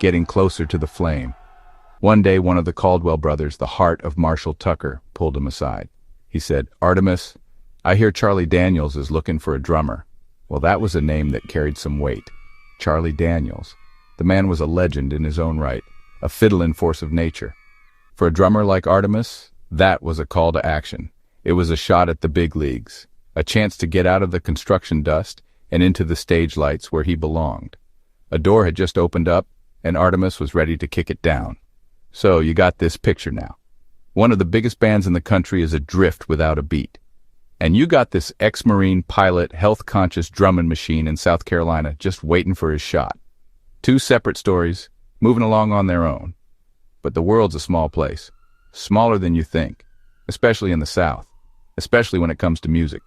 getting closer to the flame. One day, one of the Caldwell brothers, the heart of Marshall Tucker, pulled him aside. He said, "Artemis, I hear Charlie Daniels is looking for a drummer." Well, that was a name that carried some weight. Charlie Daniels. The man was a legend in his own right, a fiddling force of nature. For a drummer like Artemis, that was a call to action. It was a shot at the big leagues, a chance to get out of the construction dust and into the stage lights where he belonged. A door had just opened up, and Artemis was ready to kick it down. So you got this picture now. One of the biggest bands in the country is adrift without a beat. And you got this ex-Marine pilot, health-conscious drumming machine in South Carolina just waiting for his shot. Two separate stories, moving along on their own. But the world's a small place, smaller than you think, especially in the South, especially when it comes to music.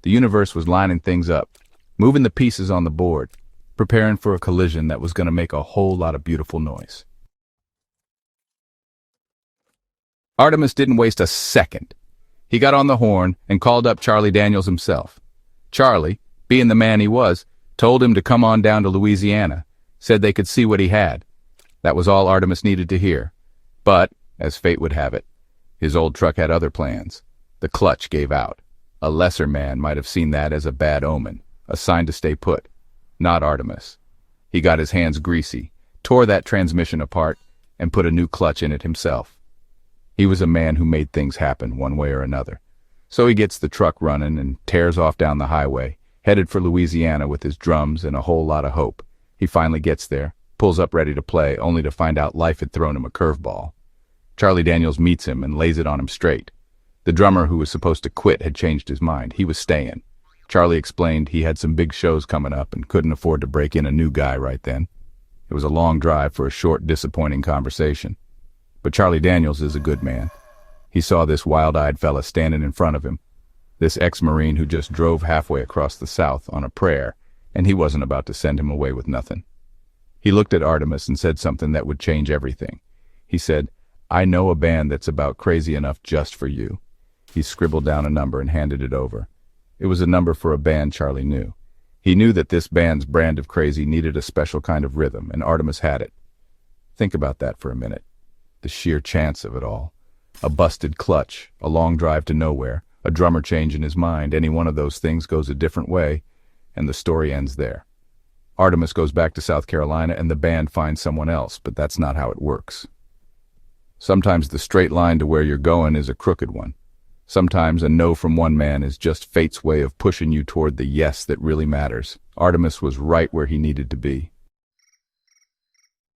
The universe was lining things up, moving the pieces on the board, preparing for a collision that was going to make a whole lot of beautiful noise. Artemis didn't waste a second. He got on the horn and called up Charlie Daniels himself. Charlie, being the man he was, told him to come on down to Louisiana, said they could see what he had. That was all Artemis needed to hear. But, as fate would have it, his old truck had other plans. The clutch gave out. A lesser man might have seen that as a bad omen, a sign to stay put. Not Artemis. He got his hands greasy, tore that transmission apart, and put a new clutch in it himself. He was a man who made things happen one way or another. So he gets the truck running and tears off down the highway, headed for Louisiana with his drums and a whole lot of hope. He finally gets there, pulls up ready to play, only to find out life had thrown him a curveball. Charlie Daniels meets him and lays it on him straight. The drummer who was supposed to quit had changed his mind. He was staying. Charlie explained he had some big shows coming up and couldn't afford to break in a new guy right then. It was a long drive for a short, disappointing conversation. But Charlie Daniels is a good man. He saw this wild-eyed fella standing in front of him, this ex-Marine who just drove halfway across the South on a prayer, and he wasn't about to send him away with nothing. He looked at Artemis and said something that would change everything. He said, "I know a band that's about crazy enough just for you." He scribbled down a number and handed it over. It was a number for a band Charlie knew. He knew that this band's brand of crazy needed a special kind of rhythm, and Artemis had it. Think about that for a minute. The sheer chance of it all. A busted clutch, a long drive to nowhere, a drummer change in his mind, any one of those things goes a different way, and the story ends there. Artemis goes back to South Carolina and the band finds someone else, but that's not how it works. Sometimes the straight line to where you're going is a crooked one. Sometimes a no from one man is just fate's way of pushing you toward the yes that really matters. Artemis was right where he needed to be.